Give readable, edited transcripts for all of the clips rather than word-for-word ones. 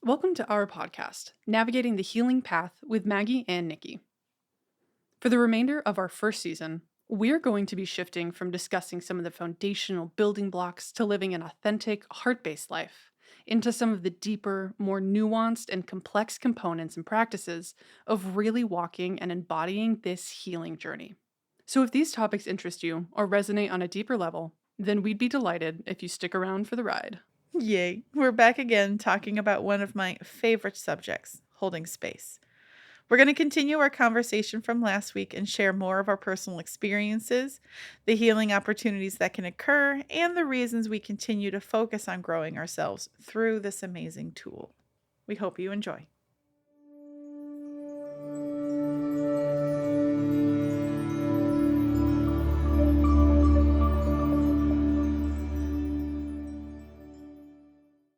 Welcome to our podcast, Navigating the Healing Path with Maggie and Nikki. For the remainder of our first season, we're going to be shifting from discussing some of the foundational building blocks to living an authentic, heart-based life into some of the deeper, more nuanced, and complex components and practices of really walking and embodying this healing journey. So if these topics interest you or resonate on a deeper level, then we'd be delighted if you stick around for the ride. Yay. We're back again talking about one of my favorite subjects, holding space. We're going to continue our conversation from last week and share more of our personal experiences, the healing opportunities that can occur, and the reasons we continue to focus on growing ourselves through this amazing tool. We hope you enjoy.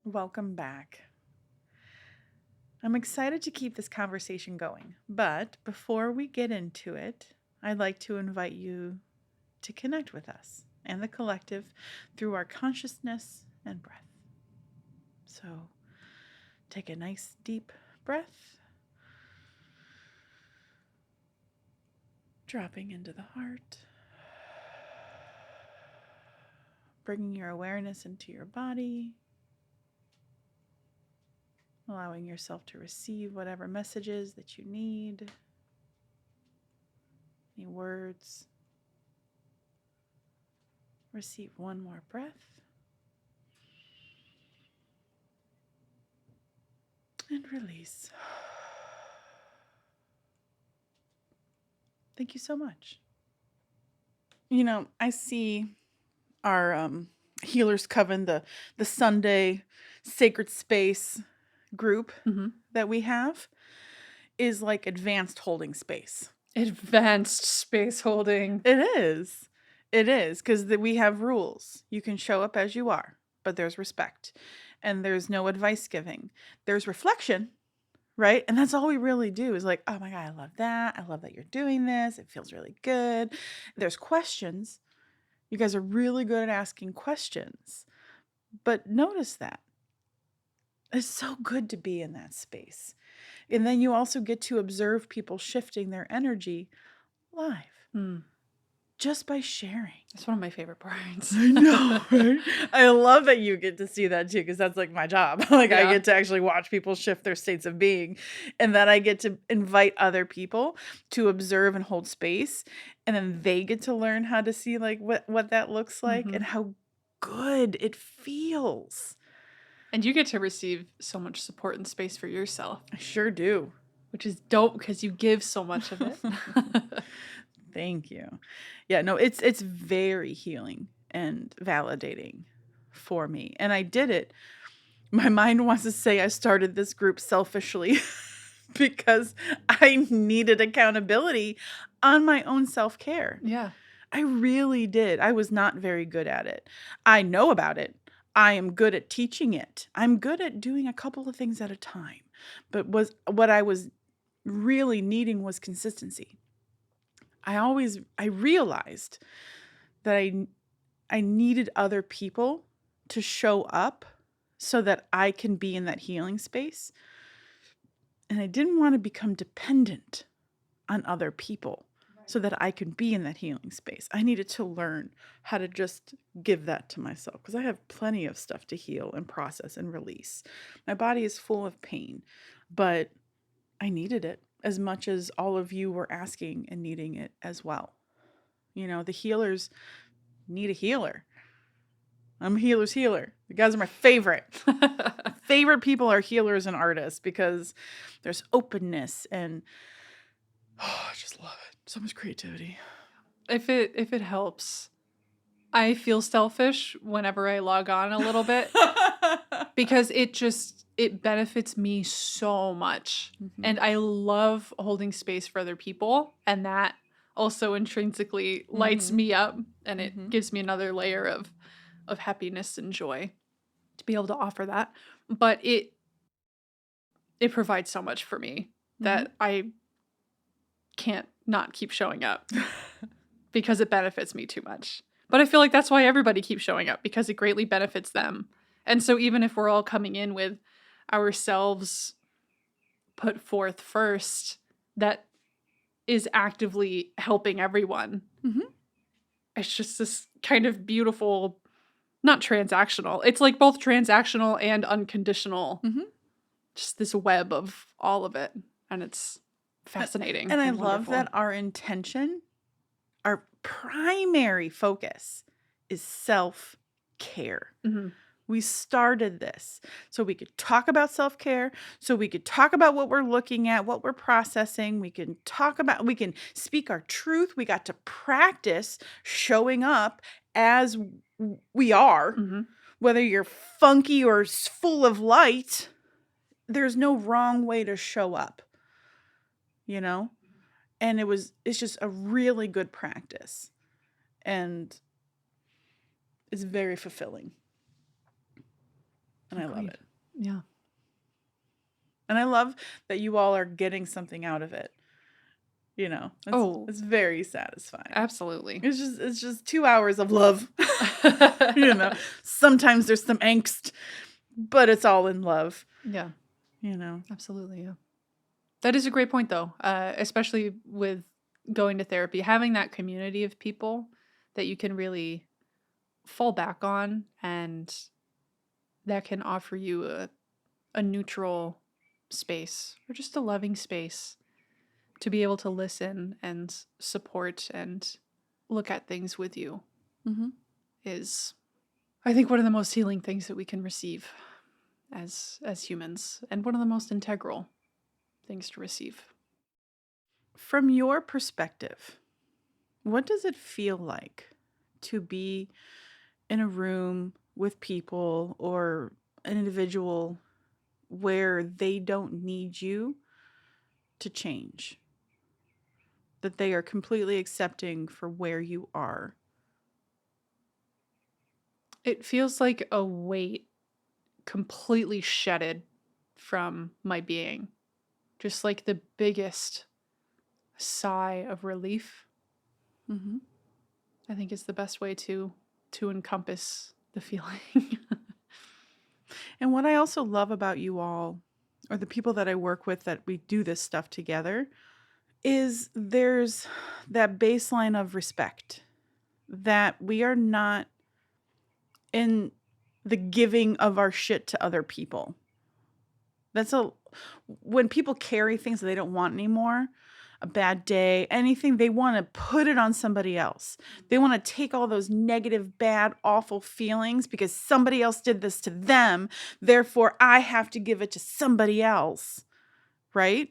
Welcome back. I'm excited to keep this conversation going, but before we get into it, I'd like to invite you to connect with us and the collective through our consciousness and breath. So take a nice deep breath, dropping into the heart, bringing your awareness into your body, allowing yourself to receive whatever messages that you need, any words. Receive one more breath. And release. Thank you so much. You know, I see our Healers Coven, the Sunday Sacred Space group that we have is like advanced holding space. Advanced space holding. It is. It is, because we have rules. You can show up as you are, but there's respect. And there's no advice giving. There's reflection, right? And that's all we really do is like, oh my God, I love that. I love that you're doing this. It feels really good. There's questions. You guys are really good at asking questions. But notice that. It's so good to be in that space. And then you also get to observe people shifting their energy live. Just by sharing. That's one of my favorite parts. I know, right? I love that you get to see that too, because that's like my job. I get to actually watch people shift their states of being, and then I get to invite other people to observe and hold space, and then they get to learn how to see like what that looks like and how good it feels. And you get to receive so much support and space for yourself. I sure do. Which is dope because you give so much of it. Thank you. Yeah, no, it's very healing and validating for me. And I did it. My mind wants to say I started this group selfishly because I needed accountability on my own self-care. Yeah. I really did. I was not very good at it. I know about it. I am good at teaching it. I'm good at doing a couple of things at a time. But what I was really needing was consistency. I realized that I needed other people to show up so that I can be in that healing space. And I didn't want to become dependent on other people so that I could be in that healing space. I needed to learn how to just give that to myself because I have plenty of stuff to heal and process and release. My body is full of pain, but I needed it as much as all of you were asking and needing it as well. You know, the healers need a healer. I'm a healer's healer. You guys are my favorite. Favorite people are healers and artists because there's openness and I just love it. So much creativity. If it helps, I feel selfish whenever I log on a little bit because it benefits me so much. And I love holding space for other people, and that also intrinsically lights me up, and it gives me another layer of happiness and joy to be able to offer that. But it provides so much for me that I can't not keep showing up because it benefits me too much. But I feel like that's why everybody keeps showing up, because it greatly benefits them. And so even if we're all coming in with ourselves put forth first that is actively helping everyone. Mm-hmm. It's just this kind of beautiful, not transactional. It's like both transactional and unconditional. Mm-hmm. Just this web of all of it. And it's fascinating. And I and love wonderful. that our intention, our primary focus is self-care. Mm-hmm. We started this so we could talk about self-care, so we could talk about what we're looking at, what we're processing. We can speak our truth. We got to practice showing up as we are, Mm-hmm. whether you're funky or full of light. There's no wrong way to show up, you know? And it's just a really good practice. And it's very fulfilling. And I love it. Yeah. And I love that you all are getting something out of it. You know, it's very satisfying. Absolutely. It's just 2 hours of love. You know, sometimes there's some angst, but it's all in love. Yeah. You know, absolutely. Yeah. That is a great point, though, especially with going to therapy, having that community of people that you can really fall back on, and that can offer you a neutral space or just a loving space to be able to listen and support and look at things with you is, I think, one of the most healing things that we can receive as humans, and one of the most integral things to receive. From your perspective, what does it feel like to be in a room with people or an individual where they don't need you to change? That they are completely accepting for where you are? It feels like a weight completely shedded from my being. Just like the biggest sigh of relief. Mm-hmm. I think is the best way to encompass the feeling. And what I also love about you all, or the people that I work with that we do this stuff together, is there's that baseline of respect that we are not in the giving of our shit to other people. When people carry things that they don't want anymore, a bad day, anything, they want to put it on somebody else. They want to take all those negative, bad, awful feelings because somebody else did this to them. Therefore, I have to give it to somebody else. Right?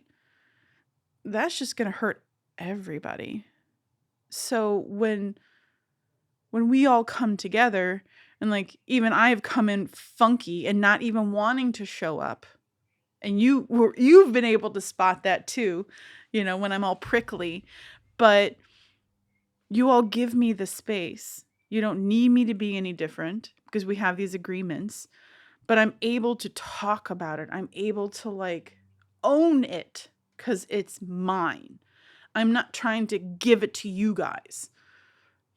That's just going to hurt everybody. So when we all come together, and like even I have come in funky and not even wanting to show up, and you've been able to spot that too, you know, when I'm all prickly, but you all give me the space. You don't need me to be any different because we have these agreements, but I'm able to talk about it. I'm able to like own it because it's mine. I'm not trying to give it to you guys,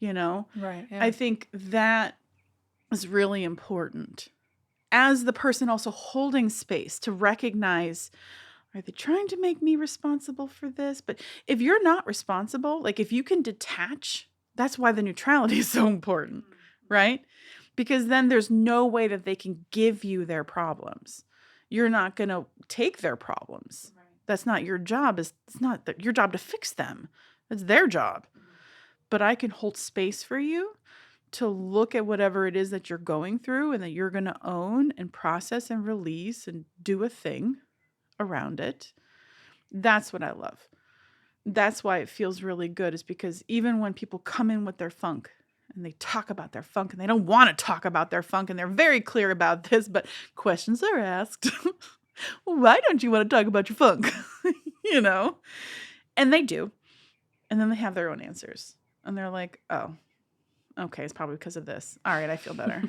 you know? Right. Yeah. I think that is really important. As the person also holding space to recognize, are they trying to make me responsible for this? But if you're not responsible, like if you can detach, that's why the neutrality is so important, right? Because then there's no way that they can give you their problems. You're not going to take their problems. Right. That's not your job. It's not your job to fix them. That's their job. But I can hold space for you to look at whatever it is that you're going through and that you're going to own and process and release and do a thing around it. That's what I love. That's why it feels really good, is because even when people come in with their funk and they talk about their funk and they don't want to talk about their funk and they're very clear about this, but questions are asked. Why don't you want to talk about your funk? You know? And they do. And then they have their own answers. And they're like, oh, okay, it's probably because of this. All right, I feel better.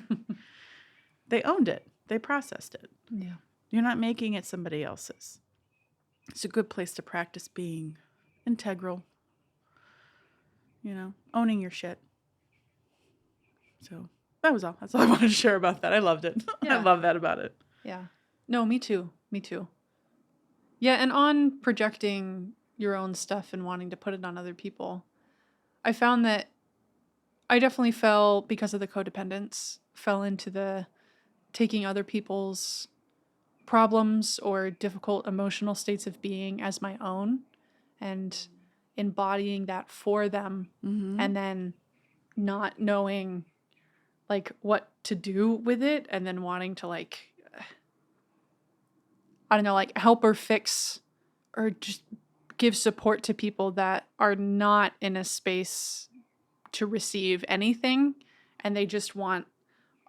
They owned it. They processed it. Yeah. You're not making it somebody else's. It's a good place to practice being integral. You know, owning your shit. So that was all. That's all I wanted to share about that. I loved it. Yeah. I love that about it. Yeah. No, me too. Me too. Yeah, and on projecting your own stuff and wanting to put it on other people, I found that I definitely fell, because of the codependence, fell into the taking other people's problems or difficult emotional states of being as my own and embodying that for them, Mm-hmm. and then not knowing like what to do with it, and then wanting to like, I don't know, like help or fix or just give support to people that are not in a space to receive anything, and they just want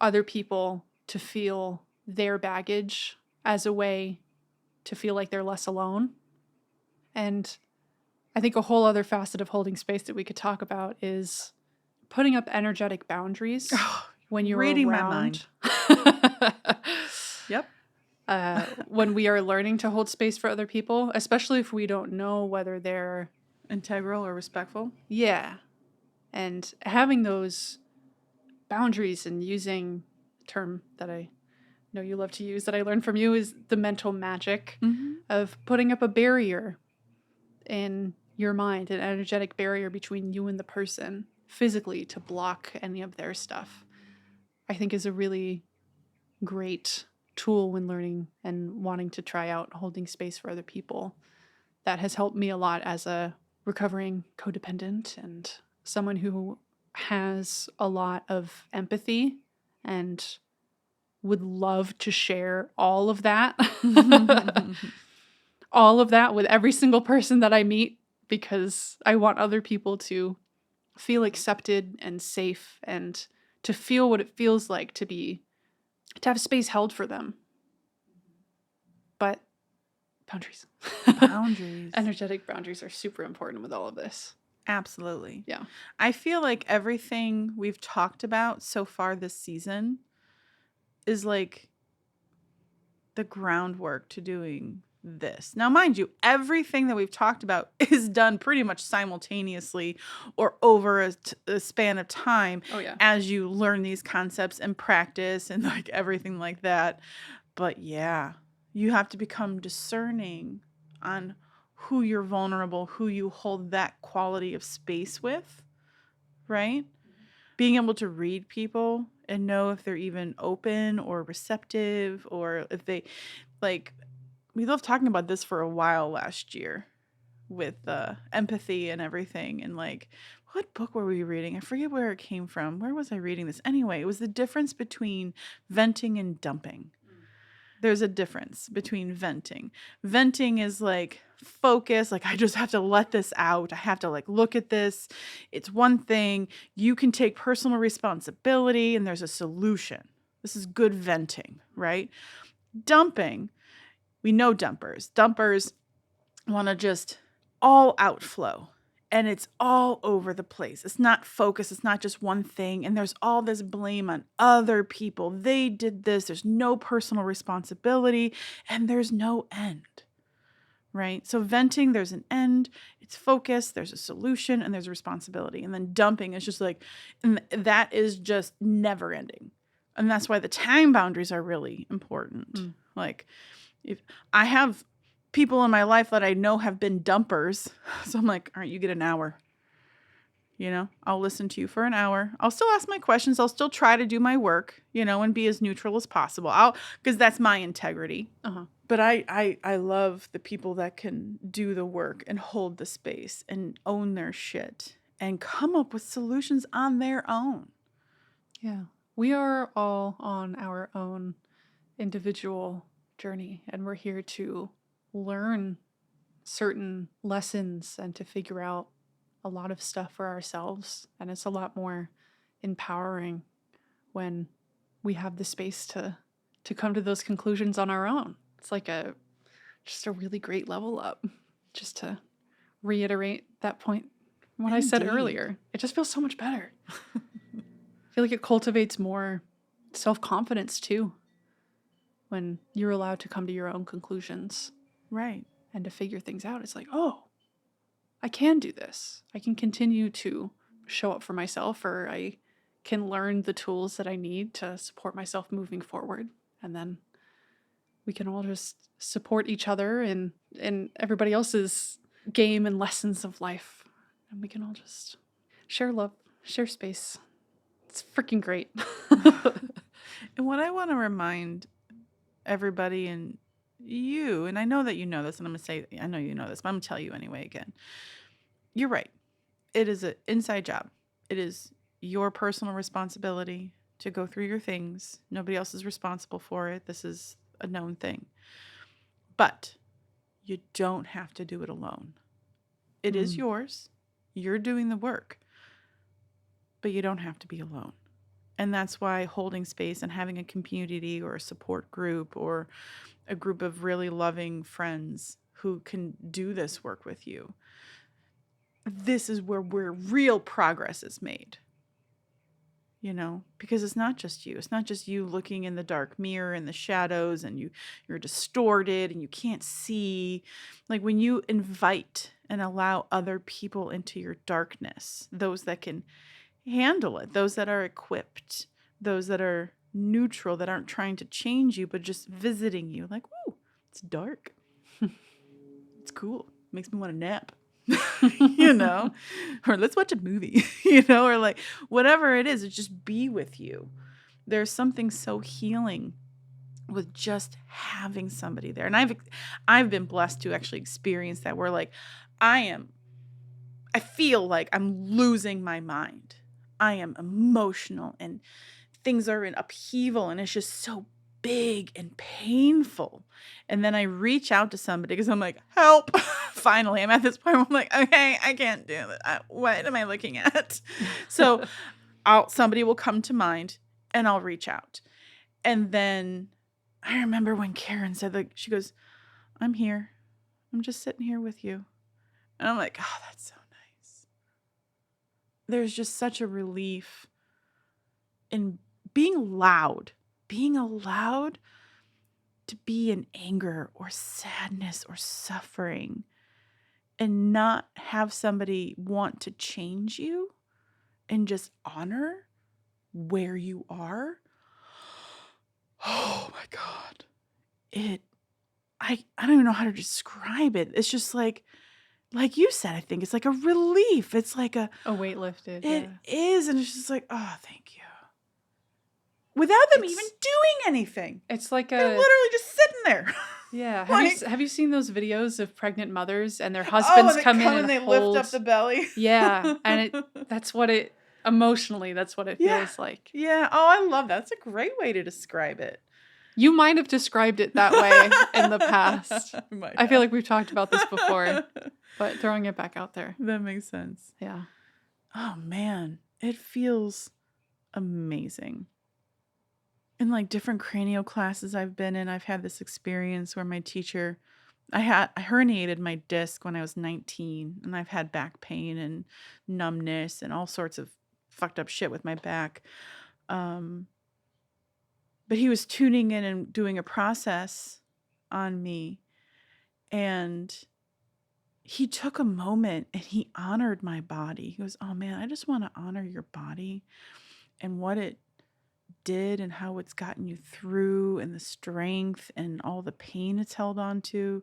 other people to feel their baggage as a way to feel like they're less alone. And I think a whole other facet of holding space that we could talk about is putting up energetic boundaries Oh, when you're reading my around. mind. Yep. When we are learning to hold space for other people, especially if we don't know whether they're, Integral or respectful. yeah, and having those boundaries and using a term that I know you love to use that I learned from you is the mental magic Mm-hmm. of putting up a barrier in your mind, an energetic barrier between you and the person physically to block any of their stuff, I think is a really great tool when learning and wanting to try out holding space for other people. That has helped me a lot as a recovering codependent and someone who has a lot of empathy and would love to share all of that. All of that with every single person that I meet, because I want other people to feel accepted and safe and to feel what it feels like to have space held for them. But boundaries. Boundaries. Energetic boundaries are super important with all of this. Absolutely. Yeah. I feel like everything we've talked about so far this season is like the groundwork to doing this. Now, mind you, everything that we've talked about is done pretty much simultaneously or over a span of time Oh, yeah. as you learn these concepts and practice and like everything like that. But yeah, you have to become discerning on who you're vulnerable, who you hold that quality of space with, right? Being able to read people and know if they're even open or receptive, or if they like, we loved talking about this for a while last year with empathy and everything. And like, what book were we reading? I forget where it came from. Where was I reading this? Anyway, it was the difference between venting and dumping. There's a difference between venting. Venting is like focus, like I just have to let this out. I have to like look at this. It's one thing. You can take personal responsibility and there's a solution. This is good venting, right? Dumping, we know dumpers. Dumpers want to just all outflow. And it's all over the place. It's not focused. It's not just one thing. And there's all this blame on other people. They did this. There's no personal responsibility. And there's no end. Right? So venting, there's an end. It's focus. There's a solution. And there's a responsibility. And then dumping is just like, and that is just never ending. And that's why the time boundaries are really important. Like, if I have people in my life that I know have been dumpers. So I'm like, all right, you get an hour. You know, I'll listen to you for an hour. I'll still ask my questions. I'll still try to do my work, you know, and be as neutral as possible. Because that's my integrity. Uh-huh. But I love the people that can do the work and hold the space and own their shit and come up with solutions on their own. Yeah. We are all on our own individual journey, and we're here to learn certain lessons and to figure out a lot of stuff for ourselves. And it's a lot more empowering when we have the space to come to those conclusions on our own. It's like just a really great level up. Just to reiterate that point, what I said earlier, it just feels so much better. I feel like it cultivates more self-confidence too, when you're allowed to come to your own conclusions. Right. And to figure things out. It's like, oh, I can do this. I can continue to show up for myself, or I can learn the tools that I need to support myself moving forward. And then we can all just support each other and everybody else's game and lessons of life. And we can all just share love, share space. It's freaking great. And what I want to remind everybody and you, and I know that you know this, and I'm going to say, I know you know this, but I'm going to tell you anyway again. You're right. It is an inside job. It is your personal responsibility to go through your things. Nobody else is responsible for it. This is a known thing. But you don't have to do it alone. It is yours. You're doing the work. But you don't have to be alone. And that's why holding space and having a community or a support group or a group of really loving friends who can do this work with you, this is where real progress is made. You know, because it's not just you. It's not just you looking in the dark mirror in the shadows and you're distorted and you can't see. Like when you invite and allow other people into your darkness, those that can handle it, those that are equipped, those that are neutral, that aren't trying to change you, but just visiting you like, ooh, it's dark. It's cool. Makes me want to nap. You know, or let's watch a movie, you know, or like whatever it is, just be with you. There's something so healing with just having somebody there. And I've been blessed to actually experience that where like I feel like I'm losing my mind. I am emotional and things are in upheaval and it's just so big and painful. And then I reach out to somebody because I'm like, help. Finally, I'm at this point where I'm like, okay, I can't do it. What am I looking at? So somebody will come to mind and I'll reach out. And then I remember when Karen said, like, she goes, I'm here. I'm just sitting here with you. And I'm like, oh, that's so nice. There's just such a relief in being allowed to be in anger or sadness or suffering and not have somebody want to change you and just honor where you are. Oh my God. I don't even know how to describe it. It's just like you said, I think it's like a relief. It's like a weight lifted. It is. And it's just like, oh, thank you. Without them even doing anything. It's like they're literally just sitting there. Yeah. Have you seen those videos of pregnant mothers and their husbands come in and they lift up the belly? Yeah. And that's what it emotionally, that's what it feels like. Yeah. Oh, I love that. That's a great way to describe it. You might have described it that way in the past. I feel like we've talked about this before, but throwing it back out there. That makes sense. Yeah. Oh man, it feels amazing. In like different cranial classes I've been in, I've had this experience where my teacher, I herniated my disc when I was 19 and I've had back pain and numbness and all sorts of fucked up shit with my back. But he was tuning in and doing a process on me and he took a moment and he honored my body. He goes, oh man, I just want to honor your body and what it did and how it's gotten you through and the strength and all the pain it's held on to.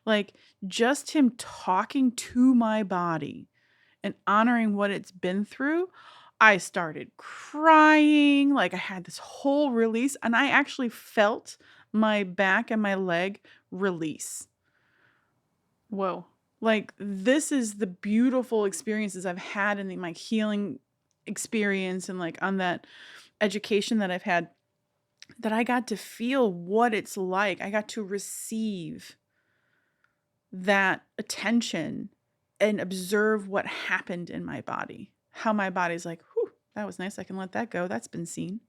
Like just him talking to my body and honoring what it's been through, I started crying. Like I had this whole release and I actually felt my back and my leg release. Whoa. Like this is the beautiful experiences I've had in my healing experience and like on that education that I've had, that I got to feel what it's like. I got to receive that attention and observe what happened in my body. How my body's like, whew, that was nice. I can let that go. That's been seen.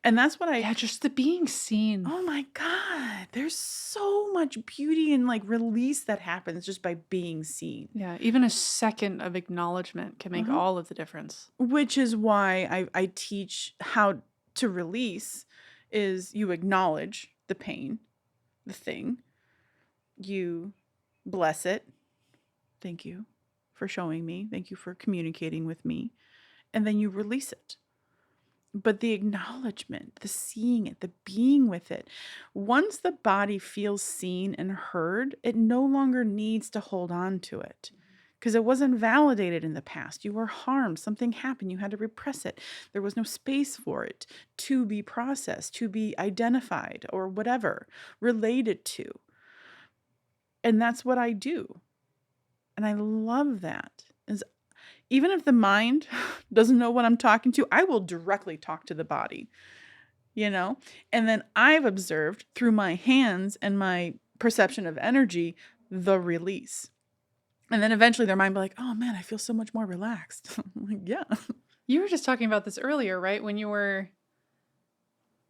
And that's what just the being seen. Oh my God. There's so much beauty and like release that happens just by being seen. Yeah. Even a second of acknowledgement can make all of the difference. Which is why I teach how to release is you acknowledge the pain, the thing, you bless it. Thank you for showing me. Thank you for communicating with me. And then you release it. But the acknowledgement, the seeing it, the being with it, once the body feels seen and heard, it no longer needs to hold on to it because it wasn't validated in the past. You were harmed, something happened, you had to repress it. There was no space for it to be processed, to be identified, or whatever, related to. And that's what I do. And I love that. Is even if the mind doesn't know what I'm talking to, I will directly talk to the body, you know? And then I've observed through my hands and my perception of energy, the release. And then eventually their mind will be like, oh man, I feel so much more relaxed. I'm like, yeah. You were just talking about this earlier, right? When you were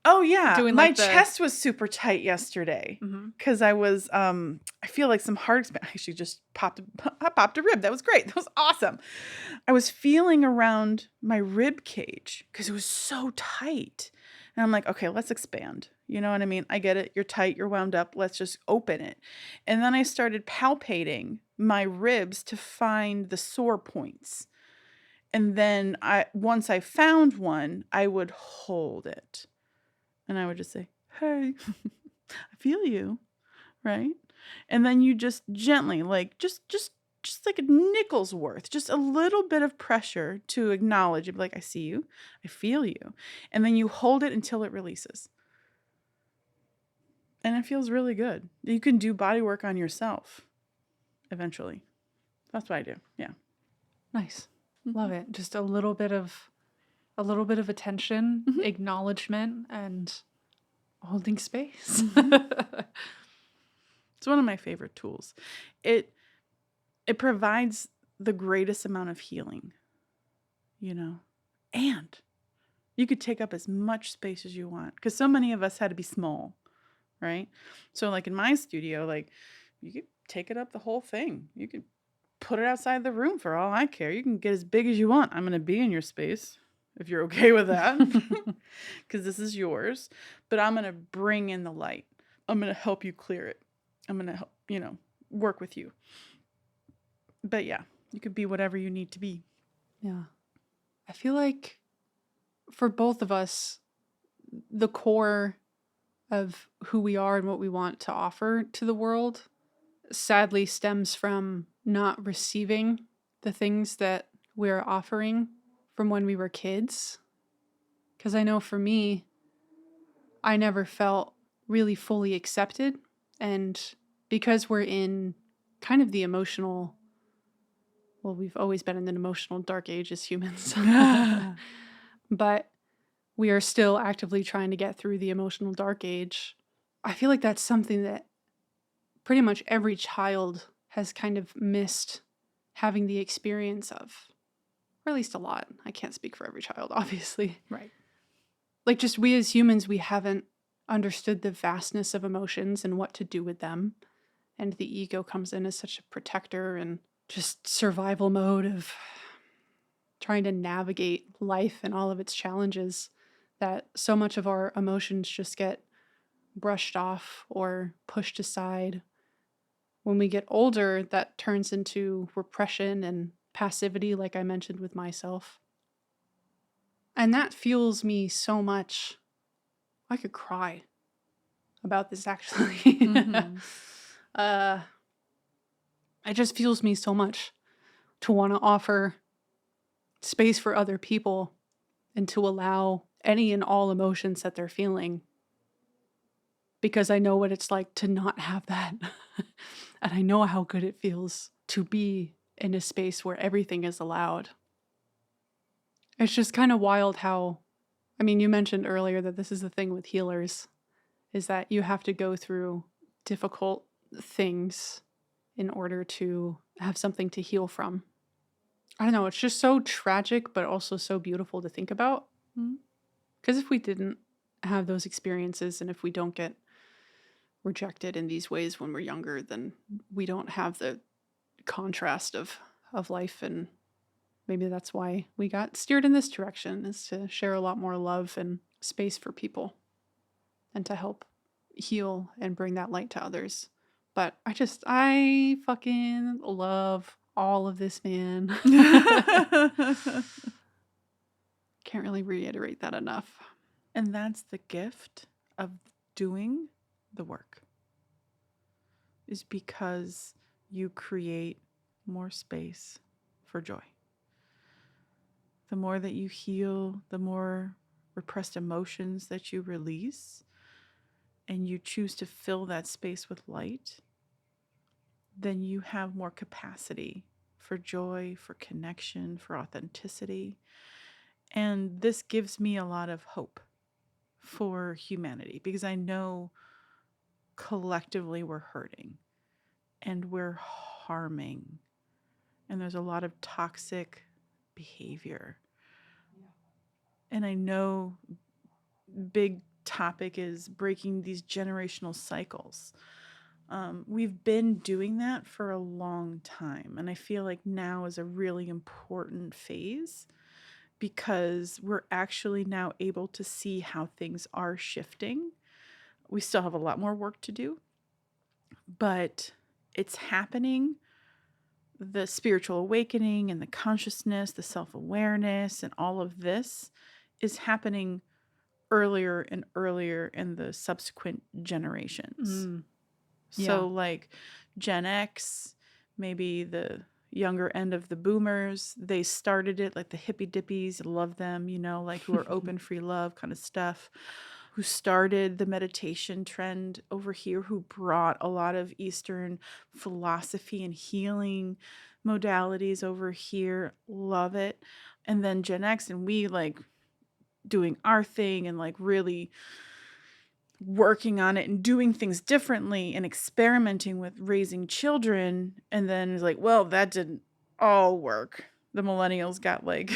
Oh yeah. doing My like the chest was super tight yesterday Mhm. because I was I feel like some heart I actually just I popped a rib. That was great. That was awesome. I was feeling around my rib cage because it was so tight. And I'm like, okay, let's expand. You know what I mean? I get it. You're tight, you're wound up. Let's just open it. And then I started palpating my ribs to find the sore points. And then once I found one, I would hold it. And I would just say, hey, I feel you, right? And then you just gently, like just like a nickel's worth, just a little bit of pressure to acknowledge it. Like, I see you, I feel you. And then you hold it until it releases. And it feels really good. You can do body work on yourself eventually. That's what I do. Yeah. Nice. Love it. Just a little bit of attention, Mhm. acknowledgement, and holding space. It's one of my favorite tools. It provides the greatest amount of healing, you know. And you could take up as much space as you want because so many of us had to be small, right? So like in my studio, like you could take it up the whole thing. You could put it outside the room for all I care. You can get as big as you want. I'm going to be in your space if you're okay with that because this is yours. But I'm going to bring in the light. I'm going to help you clear it. I'm going to help, work with you. But yeah, you could be whatever you need to be. Yeah. I feel like for both of us, the core of who we are and what we want to offer to the world sadly stems from not receiving the things that we're offering from when we were kids. Because I know for me, I never felt really fully accepted. And because we're in kind of the emotional, well, we've always been in an emotional dark age as humans, but we are still actively trying to get through the emotional dark age. I feel like that's something that pretty much every child has kind of missed having the experience of, or at least a lot. I can't speak for every child, obviously. Right. Like just we as humans, we haven't understood the vastness of emotions and what to do with them. And the ego comes in as such a protector and just survival mode of trying to navigate life and all of its challenges that so much of our emotions just get brushed off or pushed aside. When we get older, that turns into repression and passivity, like I mentioned with myself. And that fuels me so much. I could cry about this actually. Mm-hmm. It just fuels me so much to want to offer space for other people and to allow any and all emotions that they're feeling. Because I know what it's like to not have that. And I know how good it feels to be in a space where everything is allowed. It's just kind of wild how, I mean, you mentioned earlier that this is the thing with healers, is that you have to go through difficult things in order to have something to heal from. I don't know, it's just so tragic, but also so beautiful to think about. Because if we didn't have those experiences and if we don't get rejected in these ways when we're younger, then we don't have the contrast of life. And maybe that's why we got steered in this direction, is to share a lot more love and space for people and to help heal and bring that light to others. But I fucking love all of this, man. Can't really reiterate that enough. And that's the gift of doing the work, is because you create more space for joy. The more that you heal, the more repressed emotions that you release, and you choose to fill that space with light, then you have more capacity for joy, for connection, for authenticity. And this gives me a lot of hope for humanity, because I know collectively we're hurting and we're harming, and there's a lot of toxic behavior. And I know big topic is breaking these generational cycles. We've been doing that for a long time, and I feel like now is a really important phase, because we're actually now able to see how things are shifting. We still have a lot more work to do, but it's happening. The spiritual awakening and the consciousness, the self-awareness, and all of this is happening earlier and earlier in the subsequent generations. Yeah. So like Gen X, maybe the younger end of the boomers, they started it, like the hippie dippies, love them, like who are open, free love kind of stuff, who started the meditation trend over here, who brought a lot of Eastern philosophy and healing modalities over here. Love it. And then Gen X, and we like doing our thing and like really working on it and doing things differently and experimenting with raising children. And then it's like, well, that didn't all work. The millennials got like,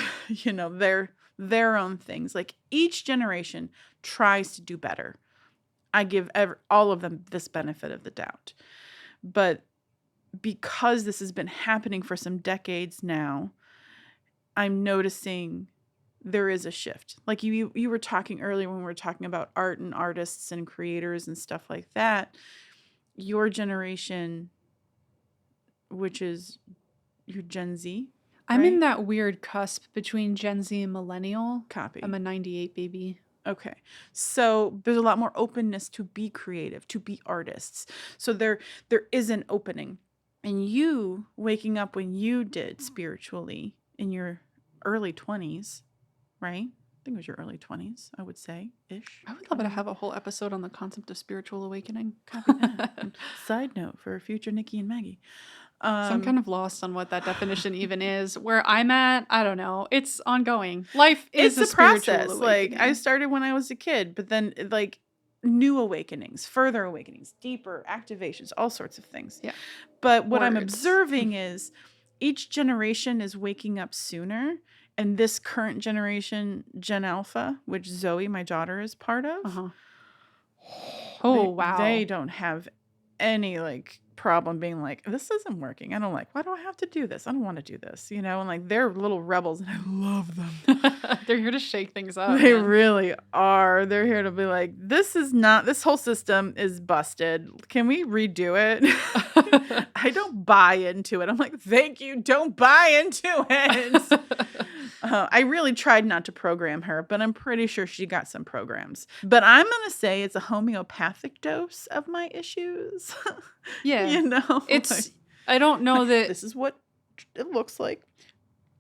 their own things. Like each generation tries to do better. I give all of them this benefit of the doubt. But because this has been happening for some decades now, I'm noticing there is a shift. Like you were talking earlier when we were talking about art and artists and creators and stuff like that. Your generation, which is your Gen Z, I'm right? in that weird cusp between Gen Z and millennial. Copy. I'm a 98 baby. Okay. So there's a lot more openness to be creative, to be artists. So there is an opening. And you waking up when you did spiritually in your early 20s, right? I think it was your early 20s, I would say, ish. I would love to have a whole episode on the concept of spiritual awakening. Copy that. Side note for future Nikki and Maggie. So I'm kind of lost on what that definition even is. Where I'm at, I don't know. It's ongoing. Life is it's a a process. spiritual Like awakening. I started when I was a kid, but then like new awakenings, further awakenings, deeper activations, all sorts of things. Yeah. But what I'm Words. observing is each generation is waking up sooner. And this current generation, Gen Alpha, which Zoe, my daughter, is part of. Uh-huh. Oh, wow. They don't have any like problem being like, this isn't working. I don't like, why do I have to do this? I don't want to do this, and like they're little rebels and I love them. They're here to shake things up. They man. really are. They're here to be like, this whole system is busted. Can we redo it? I don't buy into it. I'm like, thank you. Don't buy into it. I really tried not to program her, but I'm pretty sure she got some programs. But I'm going to say it's a homeopathic dose of my issues. Yeah. It's, like, I don't know that. This is what it looks like.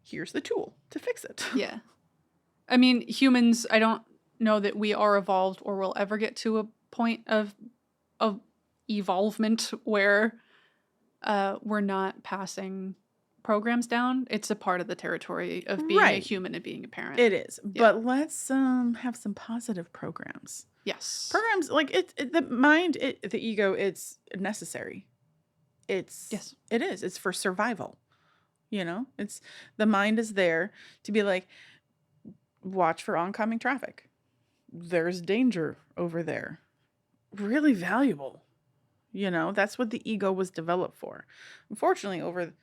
Here's the tool to fix it. Yeah. I mean, humans, I don't know that we are evolved or will ever get to a point of evolvement where we're not passing programs down. It's a part of the territory of being a human and being a parent. It is. Yeah. But let's have some positive programs. Yes. Programs like the mind, the ego, it's necessary. It is. It's for survival. It's the mind is there to be like, watch for oncoming traffic. There's danger over there. Really valuable. That's what the ego was developed for. Unfortunately, over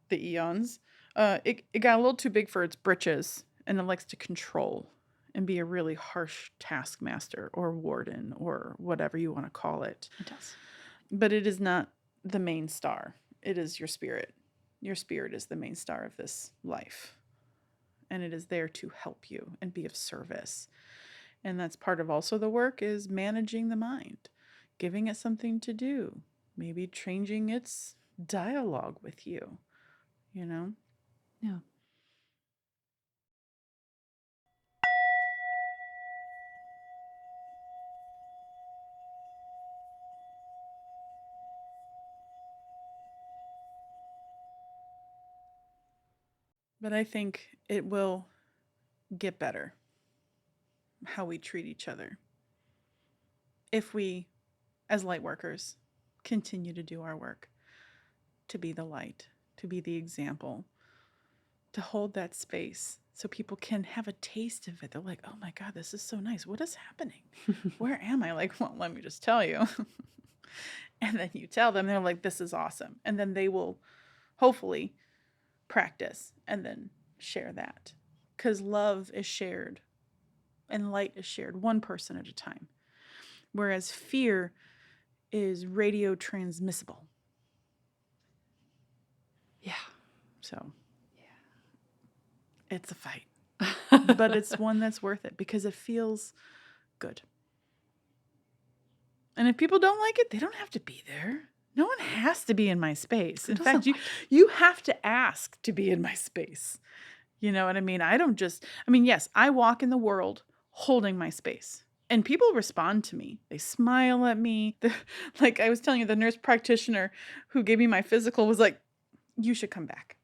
the eons, it got a little too big for its britches, and it likes to control and be a really harsh taskmaster or warden or whatever you want to call it. It does. But it is not the main star. It is your spirit. Your spirit is the main star of this life. and it is there to help you and be of service. And that's part of also the work is managing the mind, giving it something to do, maybe changing its dialogue with you, you know? Yeah. But I think it will get better how we treat each other if we, as light workers, continue to do our work, to be the light, to be the example, to hold that space so people can have a taste of it. They're like, oh my God, this is so nice. What is happening? Where am I? Like, well, let me just tell you. And then you tell them, they're like, this is awesome. And then they will hopefully practice and then share that. Because love is shared and light is shared one person at a time. Whereas fear is radio transmissible. Yeah. So yeah. It's a fight. But it's one that's worth it because it feels good. And if people don't like it, they don't have to be there. No one has to be in my space. In fact, you have to ask to be in my space. You know what I mean? Yes, I walk in the world holding my space. And people respond to me. They smile at me. Like I was telling you, the nurse practitioner who gave me my physical was like, you should come back.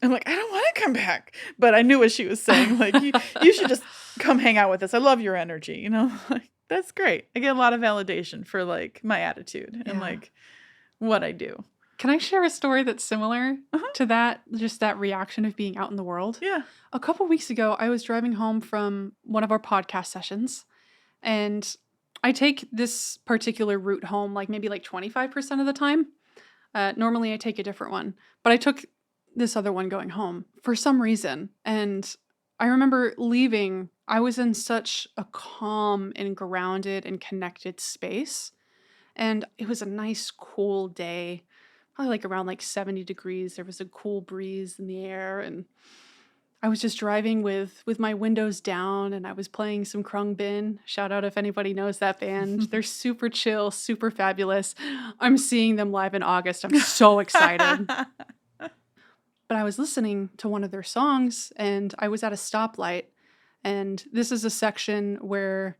I'm like, I don't want to come back. But I knew what she was saying. Like, you should just come hang out with us. I love your energy. You know, like, that's great. I get a lot of validation for like my attitude and like what I do. Can I share a story that's similar to that? Just that reaction of being out in the world? Yeah. A couple weeks ago, I was driving home from one of our podcast sessions, and I take this particular route home like maybe like 25% of the time. Normally, I take a different one, but I took this other one going home for some reason. And I remember leaving, I was in such a calm and grounded and connected space. And it was a nice, cool day, probably like around like 70 degrees. There was a cool breeze in the air. And I was just driving with my windows down, and I was playing some Krung Bin. Shout out if anybody knows that band. They're super chill, super fabulous. I'm seeing them live in August. I'm so excited. But I was listening to one of their songs, and I was at a stoplight. And this is a section where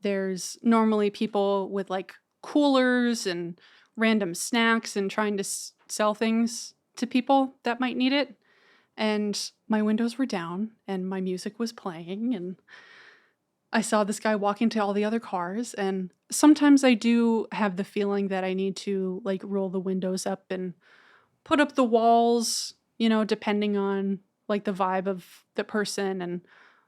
there's normally people with like coolers and random snacks and trying to sell things to people that might need it. And my windows were down and my music was playing, and I saw this guy walking to all the other cars. And sometimes I do have the feeling that I need to like roll the windows up and put up the walls, you know, depending on like the vibe of the person. And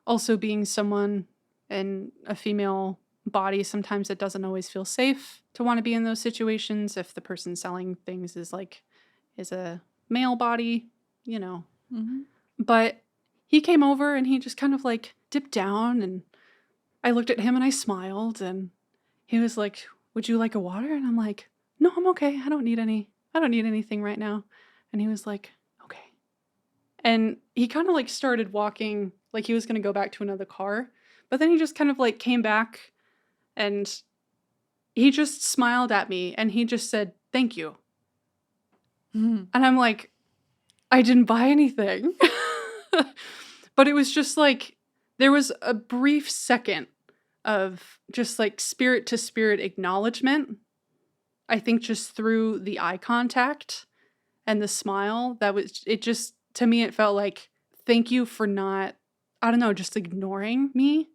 also being someone in a female body, sometimes it doesn't always feel safe to want to be in those situations if the person selling things is a male body, you know. Mm-hmm. But he came over and he just kind of like dipped down, and I looked at him and I smiled, and he was like, would you like a water? And I'm like, no, I'm okay. I don't need anything right now. And he was like, okay. And he kind of like started walking like he was going to go back to another car. But then he just kind of like came back and he just smiled at me and he just said, thank you. Mm-hmm. And I'm like, I didn't buy anything. But it was just like, there was a brief second of just like spirit to spirit acknowledgement. I think just through the eye contact and the smile, to me, it felt like, thank you for not, I don't know, just ignoring me.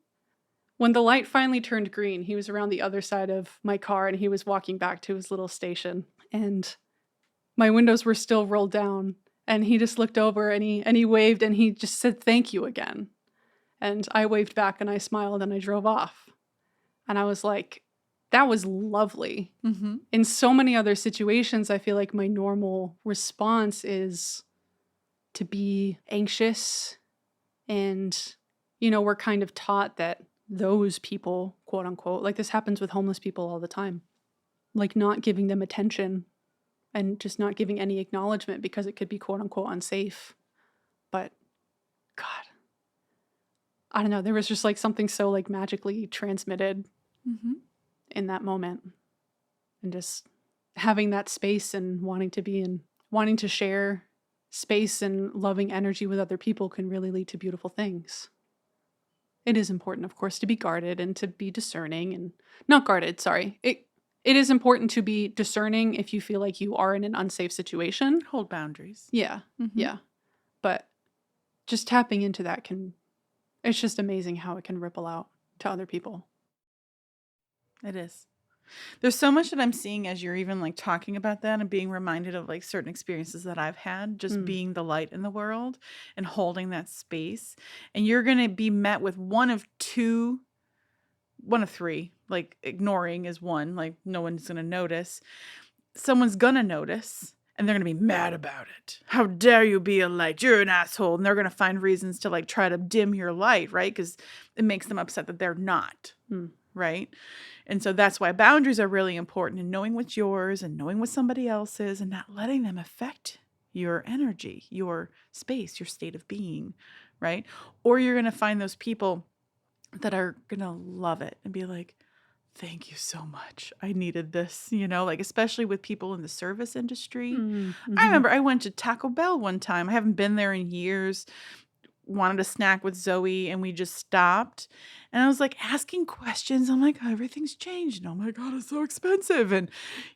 When the light finally turned green, he was around the other side of my car and he was walking back to his little station. And my windows were still rolled down. And he just looked over and he waved and he just said, thank you again. And I waved back and I smiled and I drove off. And I was like, that was lovely. Mm-hmm. In so many other situations, I feel like my normal response is to be anxious. And, you know, we're kind of taught that those people, quote unquote, like this happens with homeless people all the time, like not giving them attention and just not giving any acknowledgement because it could be quote unquote unsafe. But God, I don't know, there was just like something so like magically transmitted Mm-hmm. in that moment. And just having that space and wanting to share space and loving energy with other people can really lead to beautiful things. It is important, of course, to be guarded and to be discerning and not guarded, sorry. It is important to be discerning if you feel like you are in an unsafe situation. Hold boundaries. Yeah. Mm-hmm. Yeah. But just tapping into that it's just amazing how it can ripple out to other people. It is. There's so much that I'm seeing as you're even like talking about that and being reminded of like certain experiences that I've had, just being the light in the world and holding that space. And you're going to be met with one of three, like ignoring is one, like no one's going to notice. Someone's going to notice and they're going to be mad about it. How dare you be a light? You're an asshole. And they're going to find reasons to like try to dim your light, right? Because it makes them upset that they're not. Right? And so that's why boundaries are really important, and knowing what's yours and knowing what somebody else's and not letting them affect your energy, your space, your state of being, right? Or you're going to find those people that are going to love it and be like, thank you so much. I needed this, like especially with people in the service industry. Mm-hmm. I remember I went to Taco Bell one time. I haven't been there in years. Wanted a snack with Zoe and we just stopped. And I was like asking questions. I'm like, oh, everything's changed. And oh my God, it's so expensive. And,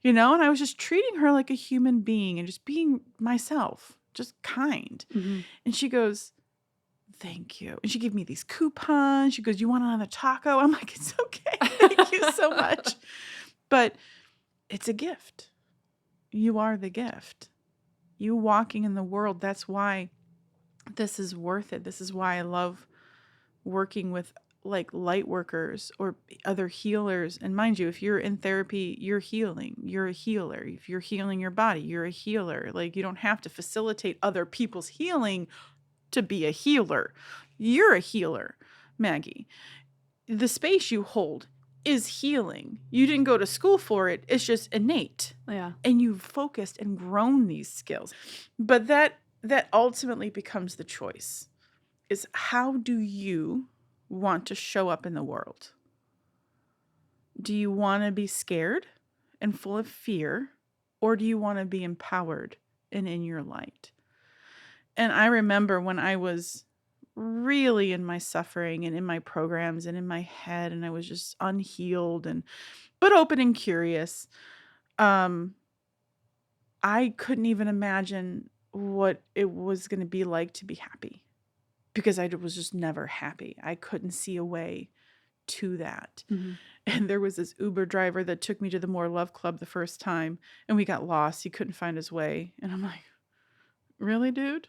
and I was just treating her like a human being and just being myself, just kind. Mm-hmm. And she goes, thank you. And she gave me these coupons. She goes, you want another taco? I'm like, it's okay. Thank you so much. But it's a gift. You are the gift. You walking in the world. That's why this is worth it. This is why I love working with like light workers or other healers. And mind you, if you're in therapy, you're healing. You're a healer. If you're healing your body, you're a healer. Like you don't have to facilitate other people's healing to be a healer. You're a healer, Maggie. The space you hold is healing. You didn't go to school for it. It's just innate. Yeah. And you've focused and grown these skills. But that ultimately becomes the choice, is how do you want to show up in the world? Do you want to be scared and full of fear, or do you want to be empowered and in your light? And I remember when I was really in my suffering and in my programs and in my head, and I was just unhealed but open and curious. I couldn't even imagine what it was going to be like to be happy, because I was just never happy. I couldn't see a way to that. Mm-hmm. And there was this Uber driver that took me to the More Love Club the first time, and we got lost. He couldn't find his way. And I'm like, really, dude?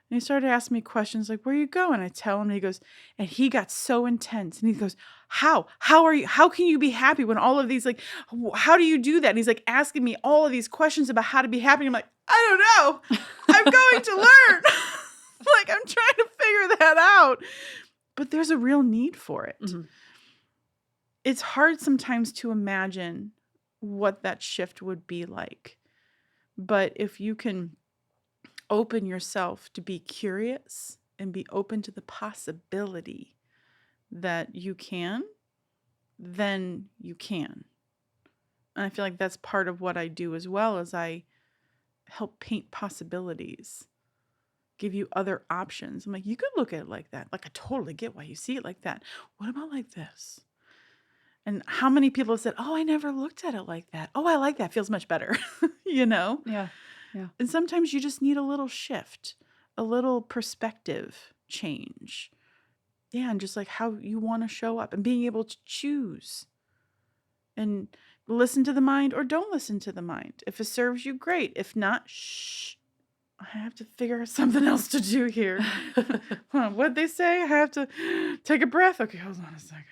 And he started asking me questions like, where are you going? I tell him, and he goes, and he got so intense. And he goes, how can you be happy when all of these, like, how do you do that? And he's like asking me all of these questions about how to be happy. I'm like, I don't know. I'm going to learn. Like, I'm trying to figure that out. But there's a real need for it. Mm-hmm. It's hard sometimes to imagine what that shift would be like. But if you can open yourself to be curious and be open to the possibility that you can, then you can. And I feel like that's part of what I do as well, as I help paint possibilities, give you other options. I'm like, you could look at it like that. Like, I totally get why you see it like that. What about like this? And how many people have said, oh, I never looked at it like that. Oh, I like that. Feels much better. Yeah. Yeah. And sometimes you just need a little shift, a little perspective change. Yeah. And just like how you want to show up and being able to choose and listen to the mind or don't listen to the mind. If it serves you, great. If not, shh. I have to figure out something else to do here. What'd they say? I have to take a breath. Okay, hold on a second.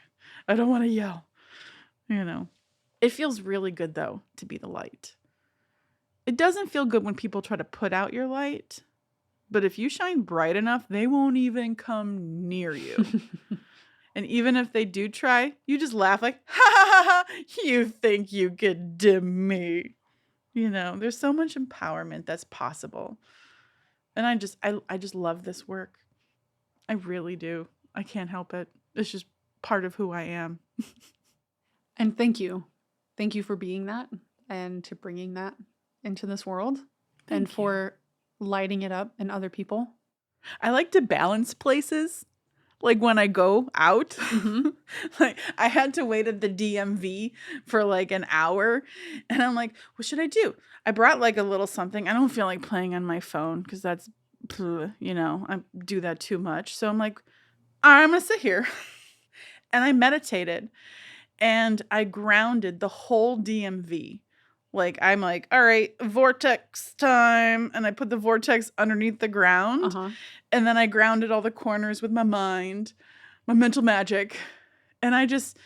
I don't want to yell. It feels really good, though, to be the light. It doesn't feel good when people try to put out your light. But if you shine bright enough, they won't even come near you. And even if they do try, you just laugh like, ha ha ha, you think you could dim me. There's so much empowerment that's possible. And I just love this work. I really do. I can't help it. It's just part of who I am. And thank you. Thank you for being that and to bringing that into this world and Thank you. for lighting it up in other people. I like to balance places. Like when I go out, Mhm. like I had to wait at the DMV for like an hour. And I'm like, what should I do? I brought like a little something. I don't feel like playing on my phone because that's, I do that too much. So I'm like, all right, I'm going to sit here. And I meditated and I grounded the whole DMV. Like, I'm like, all right, vortex time. And I put the vortex underneath the ground. Uh-huh. And then I grounded all the corners with my mind, my mental magic. And I just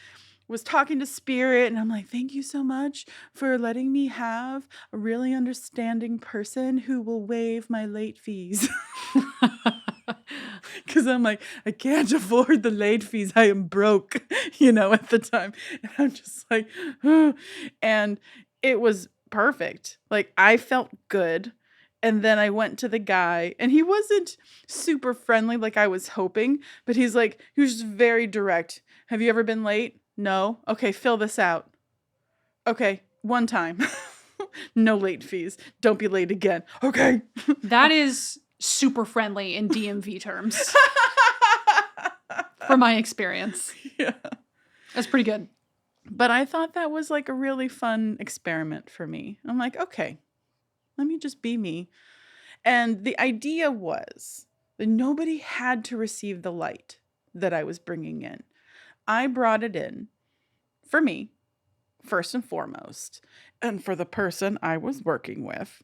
was talking to spirit and I'm like, thank you so much for letting me have a really understanding person who will waive my late fees. Because I'm like, I can't afford the late fees. I am broke, at the time. And I'm just like, and it was perfect. Like, I felt good. And then I went to the guy, and he wasn't super friendly like I was hoping, but he was just very direct. Have you ever been late? No. Okay, fill this out. Okay, one time. No late fees. Don't be late again. Okay. That is super friendly in DMV terms, from my experience. Yeah. That's pretty good. But I thought that was like a really fun experiment for me. I'm like, okay, let me just be me. And the idea was that nobody had to receive the light that I was bringing in. I brought it in for me, first and foremost, and for the person I was working with.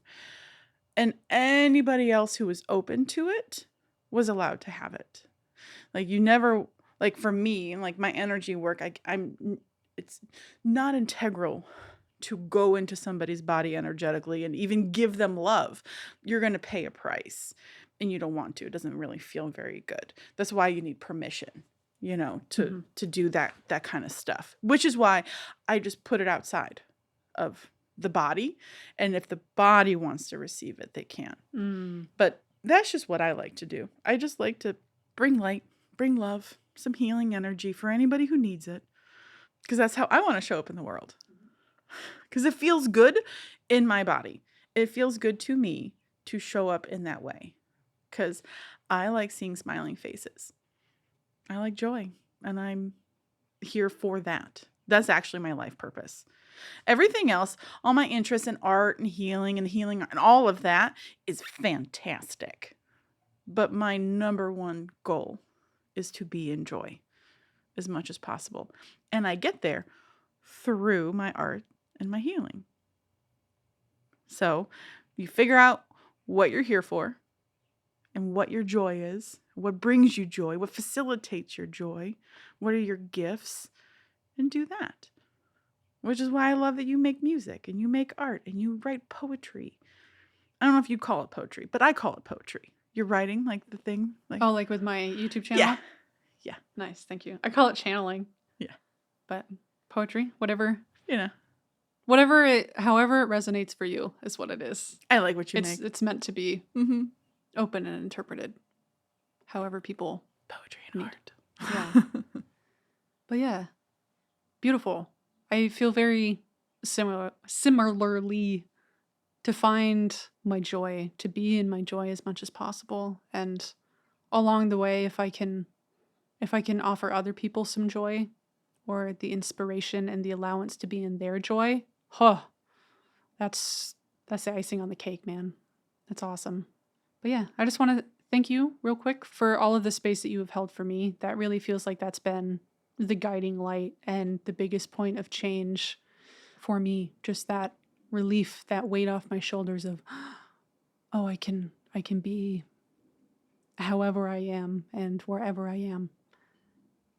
And anybody else who was open to it was allowed to have it. Like, you never, like, for me, like my energy work, it's not integral to go into somebody's body energetically and even give them love. You're going to pay a price and you don't want to. It doesn't really feel very good. That's why you need permission, to do that kind of stuff, which is why I just put it outside of the body. And if the body wants to receive it, they can. But that's just what I like to do. I just like to bring light, bring love, some healing energy for anybody who needs it. Because that's how I want to show up in the world. Because it feels good in my body. It feels good to me to show up in that way. Because I like seeing smiling faces. I like joy. And I'm here for that. That's actually my life purpose. Everything else, all my interests in art and healing and all of that is fantastic. But my number one goal is to be in joy as much as possible. And I get there through my art and my healing. So you figure out what you're here for and what your joy is, what brings you joy, what facilitates your joy, what are your gifts, and do that. Which is why I love that you make music and you make art and you write poetry. I don't know if you call it poetry, but I call it poetry. You're writing like the thing. Like with my YouTube channel? Yeah. Nice, thank you. I call it channeling. Yeah. But poetry, whatever. However it resonates for you is what it is. I like what you make. It's meant to be open and interpreted however people poetry and art. Yeah. But yeah, beautiful. I feel very similarly to find my joy, to be in my joy as much as possible, and along the way, if I can offer other people some joy, or the inspiration and the allowance to be in their joy, that's the icing on the cake, man. That's awesome. But yeah, I just want to thank you real quick for all of the space that you have held for me. That really feels like that's been the guiding light and the biggest point of change for me. Just that relief, that weight off my shoulders of, oh, I can be however I am and wherever I am.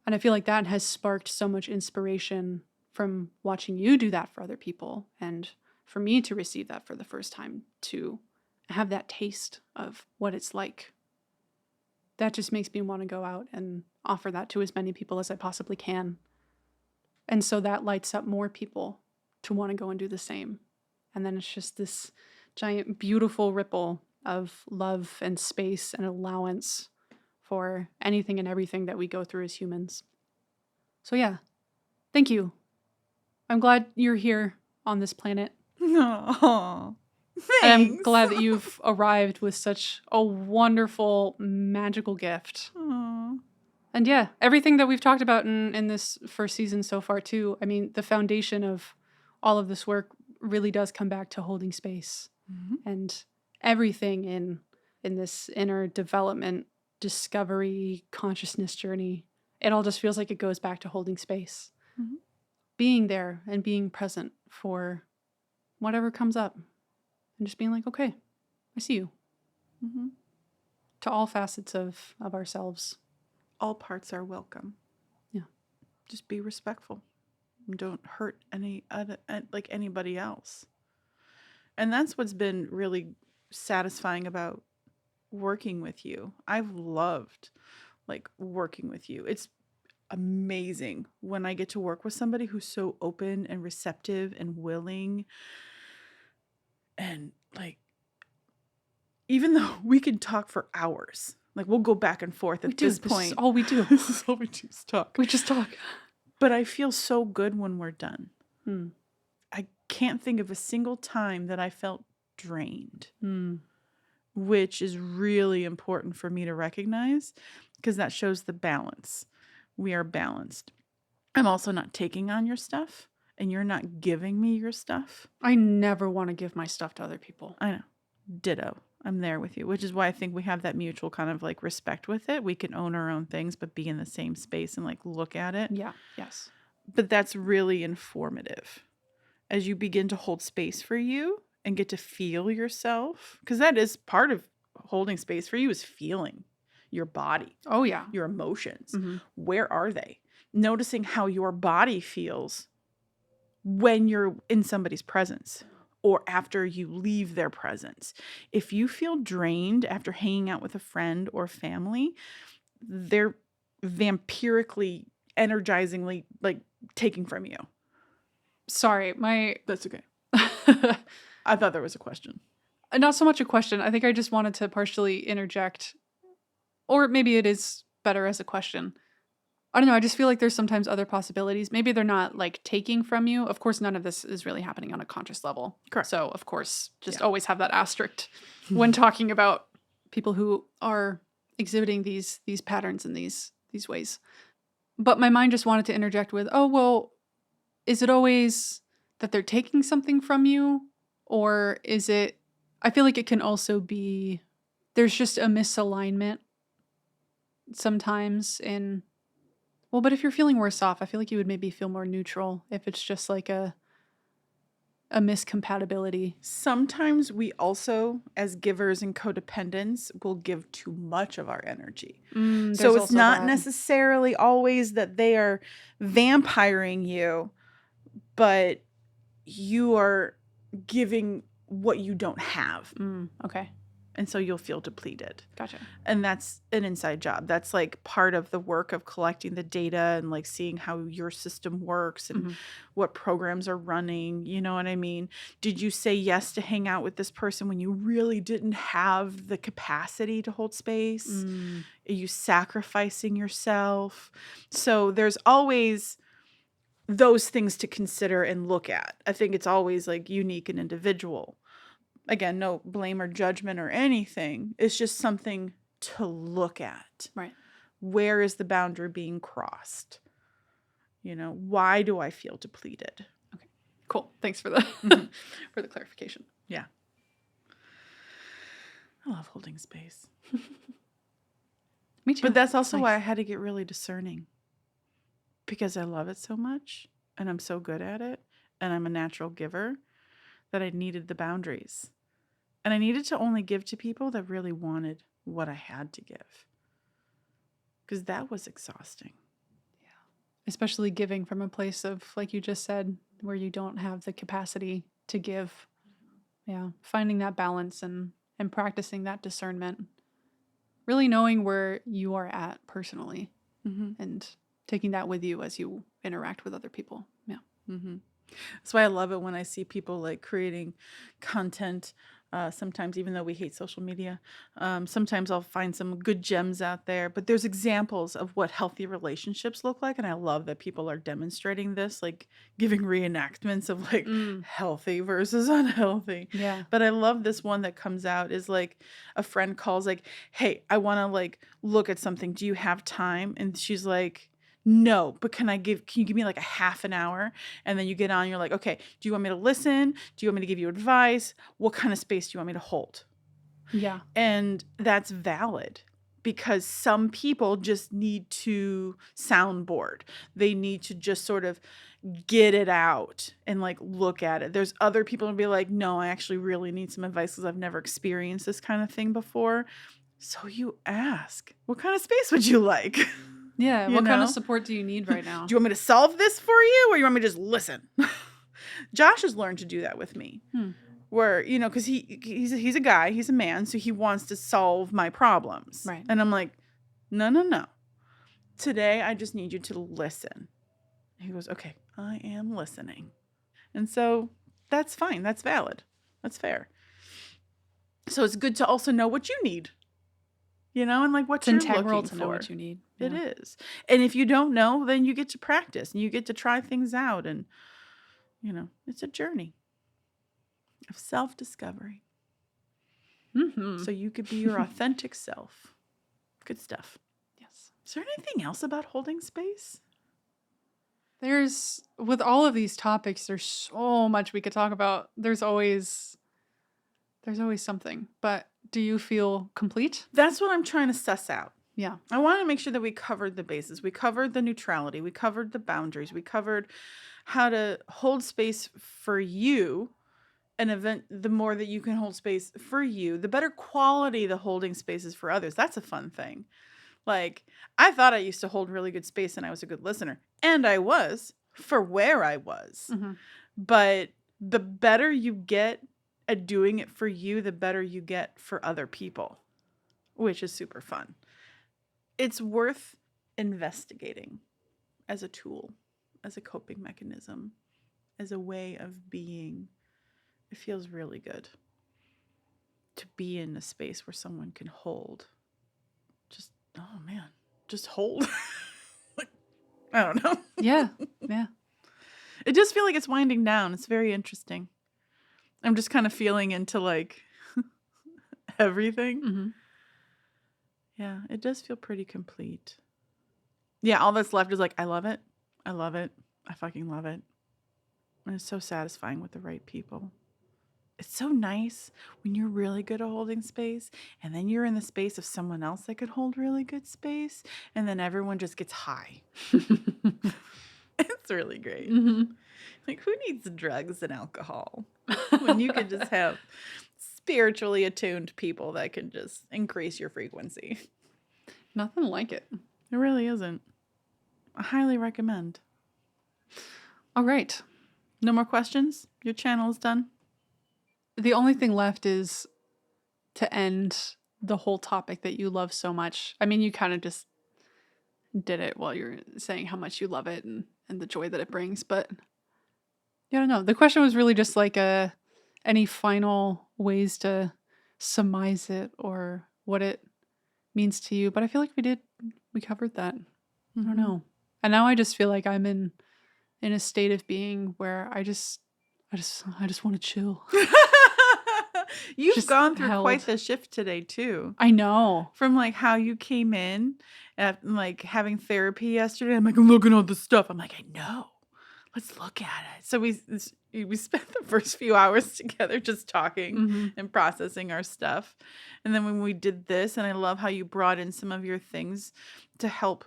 And I feel like that has sparked so much inspiration from watching you do that for other people, and for me to receive that for the first time, to have that taste of what it's like. That just makes me want to go out and offer that to as many people as I possibly can. And so that lights up more people to want to go and do the same. And then it's just this giant, beautiful ripple of love and space and allowance for anything and everything that we go through as humans. So yeah, thank you. I'm glad you're here on this planet. Aw, And I'm thanks. glad that you've arrived with such a wonderful, magical gift. Aw. And yeah, everything that we've talked about in this first season so far too, I mean, the foundation of all of this work really does come back to holding space. And everything in this inner development, discovery, consciousness journey, it all just feels like it goes back to holding space. Being there and being present for whatever comes up. And just being like, okay, I see you. To all facets of ourselves. All parts are welcome. Yeah. Just be respectful. And don't hurt anybody else. And that's what's been really satisfying about working with you. I've loved working with you. It's amazing when I get to work with somebody who's so open and receptive and willing. And even though we could talk for hours, we'll go back and forth at this point. This is all we do. This is all we do is talk. We just talk. But I feel so good when we're done. I can't think of a single time that I felt drained, which is really important for me to recognize because that shows the balance. We are balanced. I'm also not taking on your stuff and you're not giving me your stuff. I never want to give my stuff to other people. I know. Ditto. I'm there with you, which is why I think we have that mutual kind of respect with it. We can own our own things, but be in the same space and look at it. Yeah. Yes. But that's really informative as you begin to hold space for you and get to feel yourself. Because that is part of holding space for you is feeling your body. Oh, yeah. Your emotions. Where are they? Noticing how your body feels when you're in somebody's presence. Or after you leave their presence. If you feel drained after hanging out with a friend or family, they're vampirically, energizingly, taking from you. Sorry, That's okay. I thought there was a question. Not so much a question. I think I just wanted to partially interject. Or maybe it is better as a question. I don't know. I just feel like there's sometimes other possibilities. Maybe they're not taking from you. Of course, none of this is really happening on a conscious level. Correct. So, of course, just always have that asterisk when talking about people who are exhibiting these patterns in these ways. But my mind just wanted to interject with, oh, well, is it always that they're taking something from you? Or is it, I feel like it can also be, there's just a misalignment sometimes in, well, but if you're feeling worse off, I feel like you would maybe feel more neutral if it's just a miscompatibility. Sometimes we also, as givers and codependents, will give too much of our energy. So it's not necessarily always that they are vampiring you, but you are giving what you don't have. Okay. And so you'll feel depleted. Gotcha. And that's an inside job. That's part of the work of collecting the data and seeing how your system works and what programs are running. You know what I mean? Did you say yes to hang out with this person when you really didn't have the capacity to hold space? Are you sacrificing yourself? So there's always those things to consider and look at. I think it's always unique and individual. Again, no blame or judgment or anything. It's just something to look at. Right. Where is the boundary being crossed? Why do I feel depleted? Okay. Cool. Thanks for the for the clarification. Yeah. I love holding space. Me too. But that's also why I had to get really discerning. Because I love it so much and I'm so good at it and I'm a natural giver that I needed the boundaries. And I needed to only give to people that really wanted what I had to give. Because that was exhausting. Yeah. Especially giving from a place of, like you just said, where you don't have the capacity to give. Yeah. Finding that balance and practicing that discernment. Really knowing where you are at personally. And taking that with you as you interact with other people. Yeah. That's why I love it when I see people creating content Sometimes, even though we hate social media, sometimes I'll find some good gems out there. But there's examples of what healthy relationships look like. And I love that people are demonstrating this, like giving reenactments of like Mm, healthy versus unhealthy. yeah. But I love this one that comes out is like a friend calls, like, hey, I want to like look at something. Do you have time? And she's like, no, but can you give me like a half an hour? And then you get on, you're like, okay, do you want me to listen? Do you want me to give you advice? What kind of space do you want me to hold? Yeah. And that's valid because some people just need to soundboard. They need to just sort of get it out and like look at it. There's other people who be like, no, I actually really need some advice because I've never experienced this kind of thing before. So you ask, what kind of space would you like? Yeah. You What kind of know? support do you need right now? Do you want me to solve this for you or you want me to just listen? Josh has learned to do that with me. Hmm. Where, you know, because he's a guy, he's a man, so he wants to solve my problems. Right. And I'm like, no. Today, I just need you to listen. He goes, okay, I am listening. And so that's fine. That's valid. That's fair. So it's good to also know what you need, you know, and like what It's you're integral looking to know for. what you need. It Yeah. is. And if you don't know, then you get to practice and you get to try things out. And, you know, it's a journey of self-discovery. Mm-hmm. So you could be your authentic self. Good stuff. Yes. Is there anything else about holding space? With all of these topics, there's so much we could talk about. There's always something. But do you feel complete? That's what I'm trying to suss out. Yeah. I want to make sure that we covered the bases. We covered the neutrality. We covered the boundaries. We covered how to hold space for you. The more that you can hold space for you, the better quality the holding space is for others. That's a fun thing. Like, I thought I used to hold really good space and I was a good listener. And I was for where I was. Mm-hmm. But the better you get at doing it for you, the better you get for other people, which is super fun. It's worth investigating as a tool, as a coping mechanism, as a way of being. It feels really good to be in a space where someone can hold. Just, oh man, just hold. Like, I don't know. Yeah. Yeah. It does feel like it's winding down. It's very interesting. I'm just kind of feeling into like everything. Mm-hmm. Yeah, it does feel pretty complete. Yeah, all that's left is like, I love it. I love it. I fucking love it. And it's so satisfying with the right people. It's so nice when you're really good at holding space and then you're in the space of someone else that could hold really good space and then everyone just gets high. It's really great. Mm-hmm. Like, who needs drugs and alcohol when you can just have spiritually attuned people that can just increase your frequency? Nothing like it. It really isn't. I highly recommend. All right. No more questions? Your channel is done? The only thing left is to end the whole topic that you love so much. I mean, you kind of just did it while you're saying how much you love it and the joy that it brings. But yeah, I don't know. The question was really just like any final ways to surmise it or what it means to you. But I feel like we covered that. I don't know. And now I just feel like I'm in a state of being where I just want to chill. You've Just gone through held. quite the shift today too. I know. From like how you came in at like having therapy yesterday. I'm like, I'm looking at all this stuff. I'm like, I know. Let's look at it. So we spent the first few hours together just talking Mm-hmm. and processing our stuff. And then when we did this, and I love how you brought in some of your things to help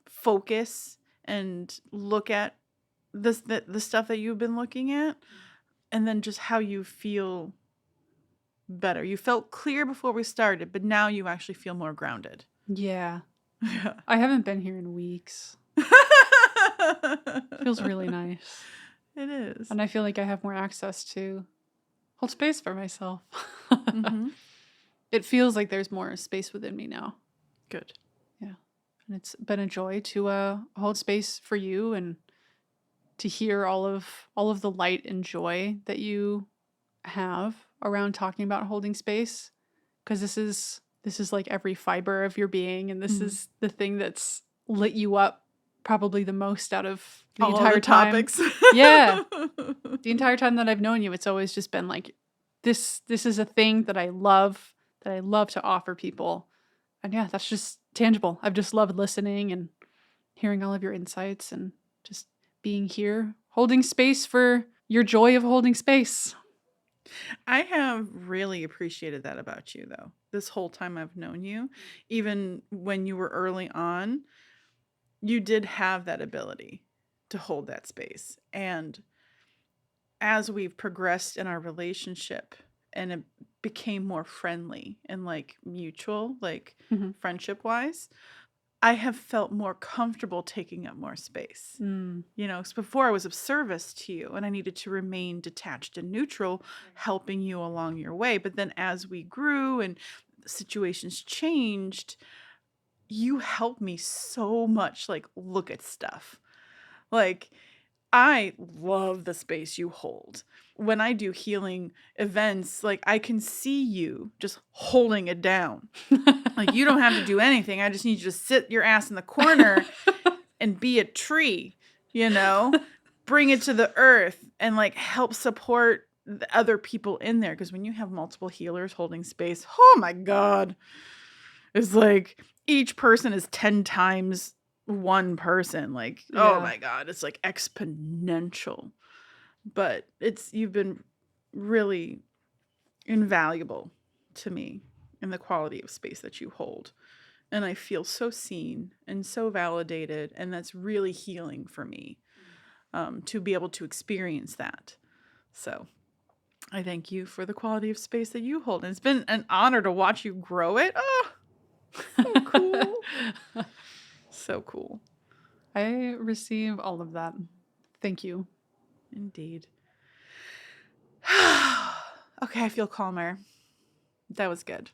focus and look at the stuff that you've been looking at, and then just how you feel better. You felt clear before we started, but now you actually feel more grounded. Yeah. Yeah. I haven't been here in weeks. Feels really nice. It is. And I feel like I have more access to hold space for myself. Mm-hmm. It feels like there's more space within me now. Good. Yeah. And it's been a joy to hold space for you and to hear all of the light and joy that you have around talking about holding space, because this is like every fiber of your being, and this is the thing that's lit you up probably the most out of the All entire the time. topics. Yeah. The entire time that I've known you, it's always just been like, this is a thing that I love to offer people. And yeah, that's just tangible. I've just loved listening and hearing all of your insights and just being here, holding space for your joy of holding space. I have really appreciated that about you, though, this whole time I've known you. Even when you were early on, you did have that ability to hold that space. And as we've progressed in our relationship and it became more friendly and like mutual, like friendship wise, I have felt more comfortable taking up more space. You know, 'cause before I was of service to you and I needed to remain detached and neutral, helping you along your way. But then as we grew and situations changed, you helped me so much, like, look at stuff. Like, I love the space you hold. When I do healing events, like, I can see you just holding it down. Like, you don't have to do anything. I just need you to sit your ass in the corner and be a tree, you know? Bring it to the earth and, like, help support the other people in there. Because when you have multiple healers holding space, oh my God. It's like each person is 10 times one person. Like, oh my God, it's like exponential. But you've been really invaluable to me in the quality of space that you hold. And I feel so seen and so validated. And that's really healing for me to be able to experience that. So I thank you for the quality of space that you hold. And it's been an honor to watch you grow it. Oh, so cool. So cool. I receive all of that. Thank you. Indeed. Okay, I feel calmer. That was good.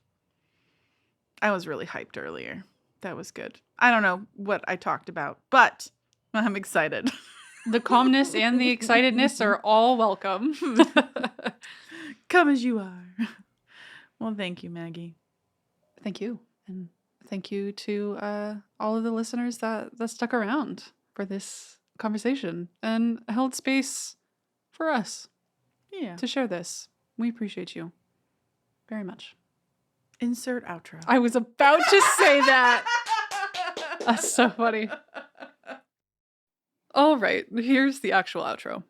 I was really hyped earlier. That was good. I don't know what I talked about, but I'm excited. The calmness and the excitedness are all welcome. Come as you are. Well, thank you, Maggie. Thank you. And thank you to all of the listeners that stuck around for this conversation and held space for us to share this. We appreciate you very much. Insert outro. I was about to say that. That's so funny. All right, here's the actual outro.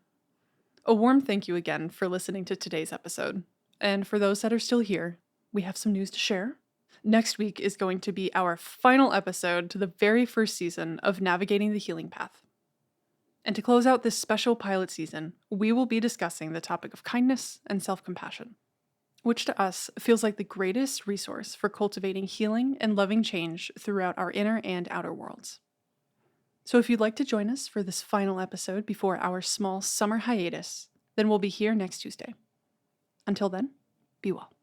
A warm thank you again for listening to today's episode. And for those that are still here, we have some news to share. Next week is going to be our final episode to the very first season of Navigating the Healing Path. And to close out this special pilot season, we will be discussing the topic of kindness and self-compassion, which to us feels like the greatest resource for cultivating healing and loving change throughout our inner and outer worlds. So if you'd like to join us for this final episode before our small summer hiatus, then we'll be here next Tuesday. Until then, be well.